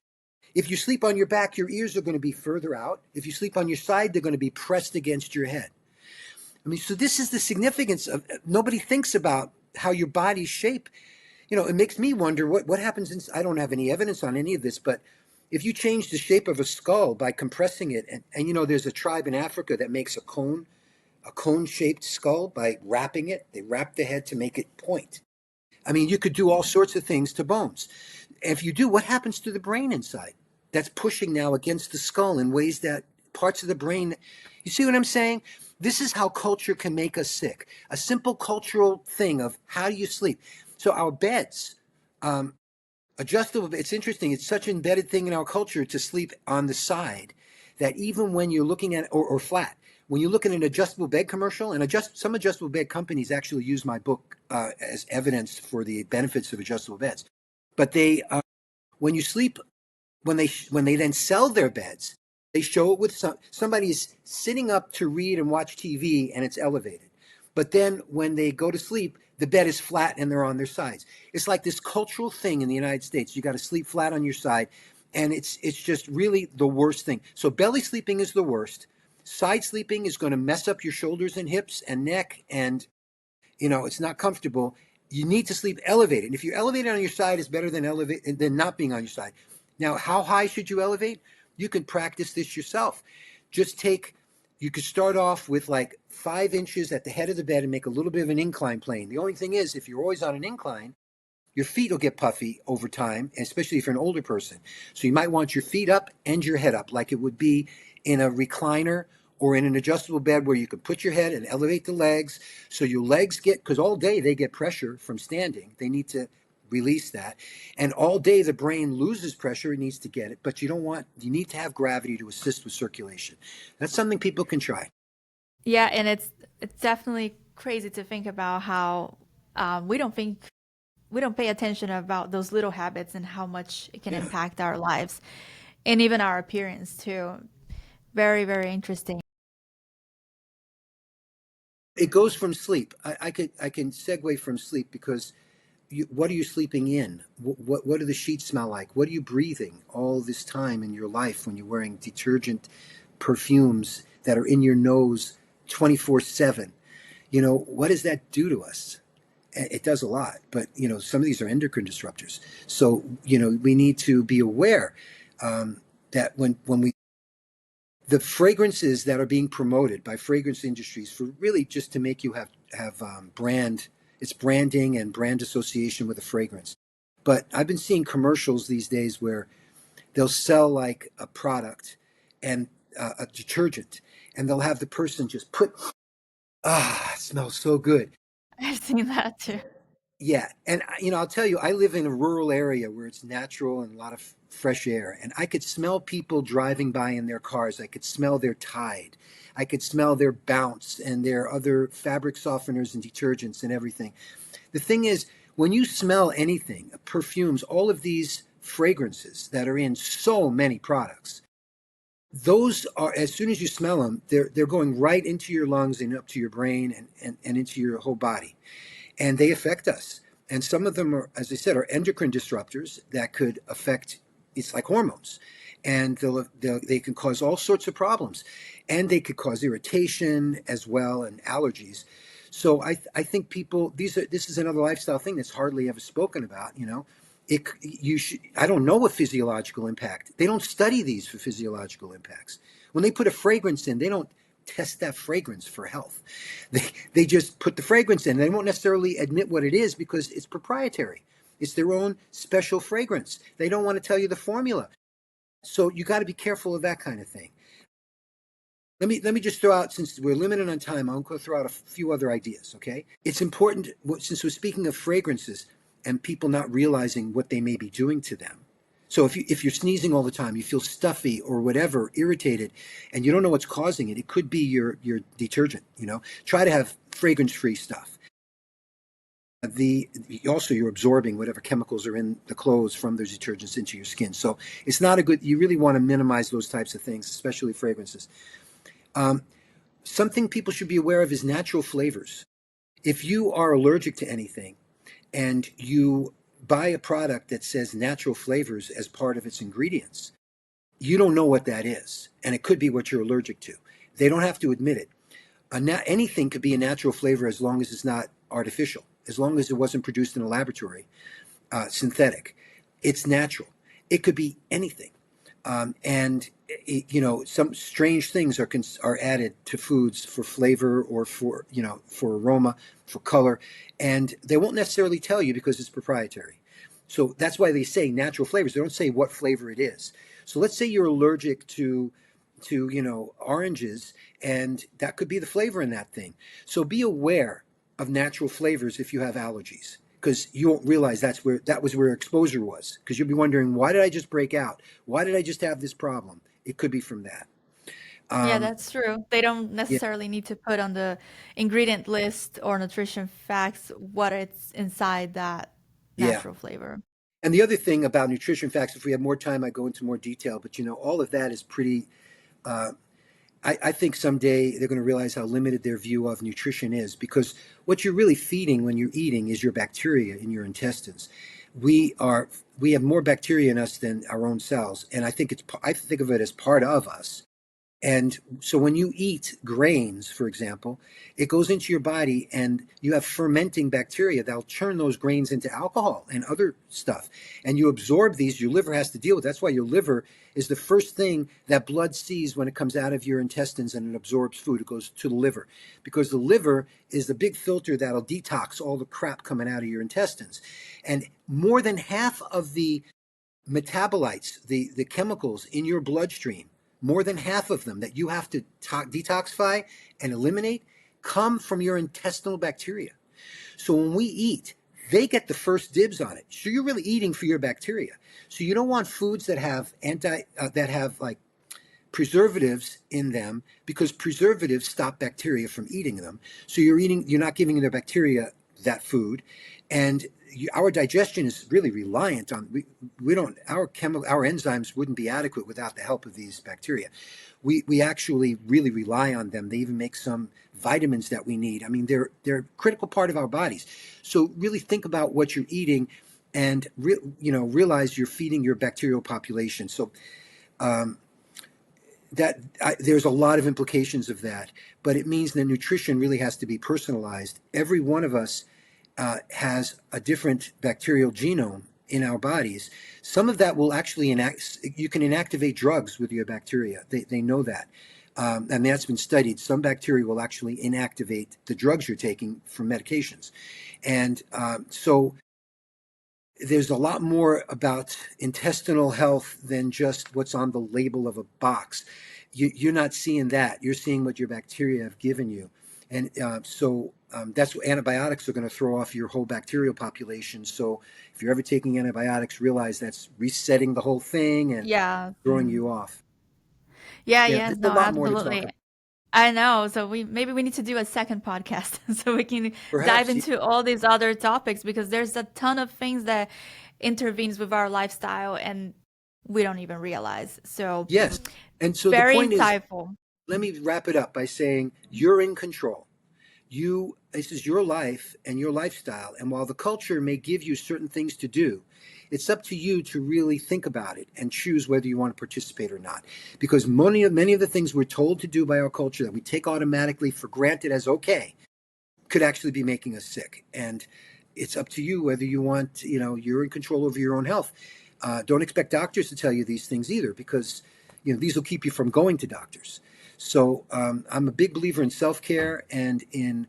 If you sleep on your back, your ears are going to be further out. If you sleep on your side, they're going to be pressed against your head. I mean, so this is the significance of, nobody thinks about how your body's shape. You know, it makes me wonder what happens I don't have any evidence on any of this, but if you change the shape of a skull by compressing it, and you know, there's a tribe in Africa that makes a cone-shaped skull by wrapping it. They wrap the head to make it point. I mean, you could do all sorts of things to bones. If you do, what happens to the brain inside? That's pushing now against the skull in ways that parts of the brain, you see what I'm saying? This is how culture can make us sick. A simple cultural thing of how do you sleep? So our beds, adjustable, it's interesting. It's such an embedded thing in our culture to sleep on the side that even when you're looking at, or flat, when you look at an adjustable bed commercial, and some adjustable bed companies actually use my book as evidence for the benefits of adjustable beds. But they, when you sleep, when they then sell their beds, they show it with somebody's sitting up to read and watch TV and it's elevated. But then when they go to sleep, the bed is flat and they're on their sides. It's like this cultural thing in the United States. You got to sleep flat on your side. And it's just really the worst thing. So belly sleeping is the worst. Side sleeping is going to mess up your shoulders and hips and neck. And, you know, it's not comfortable. You need to sleep elevated. And if you're elevated on your side, it's better than not being on your side. Now, how high should you elevate? You can practice this yourself. You could start off with like 5 inches at the head of the bed and make a little bit of an incline plane. The only thing is, if you're always on an incline, your feet will get puffy over time, especially if you're an older person. So you might want your feet up and your head up like it would be in a recliner or in an adjustable bed where you can put your head and elevate the legs. So your legs because all day they get pressure from standing. They need to release that. And all day the brain loses pressure. It needs to get it. But you need to have gravity to assist with circulation. That's something people can try. Yeah, and it's definitely crazy to think about how we don't pay attention about those little habits and how much it can impact our lives and even our appearance too. Very, very interesting. It goes from sleep. I can segue from sleep because what are you sleeping in? What do the sheets smell like? What are you breathing all this time in your life when you're wearing detergent, perfumes that are in your nose 24/7? You know, what does that do to us? It does a lot, but you know, some of these are endocrine disruptors. So you know, we need to be aware that when the fragrances that are being promoted by fragrance industries for really just to make you have brand, it's branding and brand association with a fragrance. But I've been seeing commercials these days where they'll sell like a product and a detergent, and they'll have the person just it smells so good. I've seen that too. Yeah, and you know, I'll tell you, I live in a rural area where it's natural and a lot of fresh air, and I could smell people driving by in their cars. I could smell their Tide. I could smell their Bounce and their other fabric softeners and detergents and everything. The thing is, when you smell anything, perfumes, all of these fragrances that are in so many products, those are, as soon as you smell them, they're going right into your lungs and up to your brain and into your whole body. And they affect us. And some of them are, as I said, are endocrine disruptors that could affect, it's like hormones. And they can cause all sorts of problems. And they could cause irritation as well and allergies. So I think people, this is another lifestyle thing that's hardly ever spoken about, you know. I don't know a physiological impact. They don't study these for physiological impacts. When they put a fragrance in, they don't test that fragrance for health. They just put the fragrance in. They won't necessarily admit what it is because it's proprietary. It's their own special fragrance. They don't want to tell you the formula. So you got to be careful of that kind of thing. Let me just throw out, since we're limited on time, I'm going to throw out a few other ideas, okay? It's important, since we're speaking of fragrances, and people not realizing what they may be doing to them. So if you're sneezing all the time, you feel stuffy or whatever, irritated, and you don't know what's causing it, it could be your detergent. Try to have fragrance-free stuff. You're absorbing whatever chemicals are in the clothes from those detergents into your skin. So it's not a good. You really want to minimize those types of things, especially fragrances. Something people should be aware of is natural flavors. If you are allergic to anything and you buy a product that says natural flavors as part of its ingredients, you don't know what that is, and it could be what you're allergic to. They don't have to admit it. Anything could be a natural flavor as long as it's not artificial, as long as it wasn't produced in a laboratory, synthetic. It's natural. It could be anything. And some strange things are added to foods for flavor or for aroma, for color, and they won't necessarily tell you because it's proprietary. So that's why they say natural flavors. They don't say what flavor it is. So let's say you're allergic to oranges, and that could be the flavor in that thing. So be aware of natural flavors if you have allergies, because you won't realize that was where exposure was, because you'll be wondering, why did I just break out? Why did I just have this problem? It could be from that. Yeah, that's true. They don't Yeah, necessarily need to put on the ingredient list or nutrition facts what it's inside that yeah. natural flavor. And the other thing about nutrition facts, if we have more time, I go into more detail, but all of that is pretty, I think someday they're going to realize how limited their view of nutrition is, because what you're really feeding when you're eating is your bacteria in your intestines. We have more bacteria in us than our own cells, and I think of it as part of us. And so when you eat grains, for example, it goes into your body and you have fermenting bacteria that'll turn those grains into alcohol and other stuff. And you absorb these, your liver has to deal with. That's why your liver is the first thing that blood sees when it comes out of your intestines and it absorbs food. It goes to the liver, because the liver is the big filter that'll detox all the crap coming out of your intestines. And more than half of the metabolites, the chemicals in your bloodstream, more than half of them that you have to detoxify and eliminate, come from your intestinal bacteria. So when we eat, they get the first dibs on it. So you're really eating for your bacteria. So you don't want foods that have like preservatives in them, because preservatives stop bacteria from eating them. So you're not giving the bacteria that food, and our digestion is really reliant on our enzymes wouldn't be adequate without the help of these bacteria. We actually really rely on them. They even make some vitamins that we need. I mean, they're a critical part of our bodies. So really think about what you're eating, and realize you're feeding your bacterial population. So there's a lot of implications of that, but it means that nutrition really has to be personalized. Every one of us has a different bacterial genome in our bodies. Some of that will actually you can inactivate drugs with your bacteria. They know that. And that's been studied. Some bacteria will actually inactivate the drugs you're taking from medications. And so there's a lot more about intestinal health than just what's on the label of a box. You're not seeing that. You're seeing what your bacteria have given you. And that's what antibiotics are going to throw off your whole bacterial population. So if you're ever taking antibiotics, realize that's resetting the whole thing and Yeah. throwing you off. Yeah, Yeah, yes, there's a no, lot more to talk absolutely. about. I know. So maybe we need to do a second podcast so we can dive Perhaps, into all these other topics, because there's a ton of things that intervenes with our lifestyle and we don't even realize. So yes. And so the very point is, insightful. let me wrap it up by saying you're in control. This is your life and your lifestyle. And while the culture may give you certain things to do, it's up to you to really think about it and choose whether you want to participate or not. Because many of the things we're told to do by our culture that we take automatically for granted as okay could actually be making us sick. And it's up to you whether you want, you're in control over your own health. Don't expect doctors to tell you these things either, because these will keep you from going to doctors. So I'm a big believer in self-care and in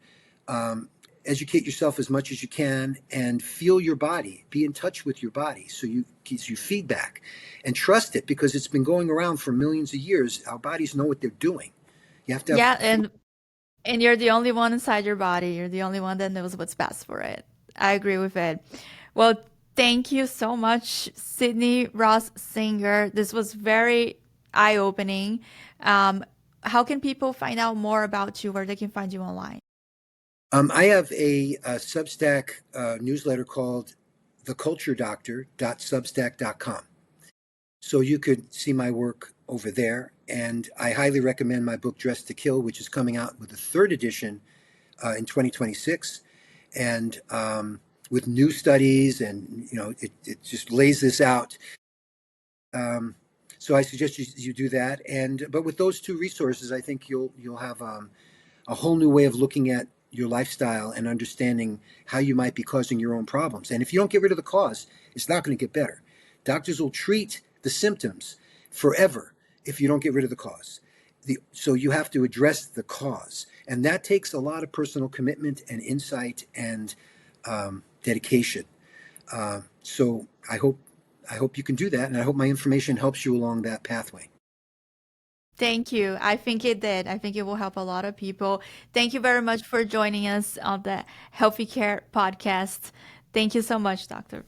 educate yourself as much as you can and feel your body. Be in touch with your body so you gives you feedback, and trust it, because it's been going around for millions of years. Our bodies know what they're doing. You have to have Yeah, and you're the only one inside your body. You're the only one that knows what's best for it. I agree with it. Well, thank you so much, Sydney Ross Singer. This was very eye-opening. Um, how can people find out more about you, where they can find you online? I have a Substack newsletter called theculturedoctor.substack.com. So you could see my work over there. And I highly recommend my book, Dressed to Kill, which is coming out with a third edition in 2026. And with new studies, and it just lays this out. Um, so I suggest you do that. But with those two resources, I think you'll have a whole new way of looking at your lifestyle and understanding how you might be causing your own problems. And if you don't get rid of the cause, it's not going to get better. Doctors will treat the symptoms forever if you don't get rid of the cause. So you have to address the cause. And that takes a lot of personal commitment and insight and dedication. So I hope you can do that, and I hope my information helps you along that pathway. Thank you. I think it did. I think it will help a lot of people. Thank you very much for joining us on the Healthy Care podcast. Thank you so much, Doctor.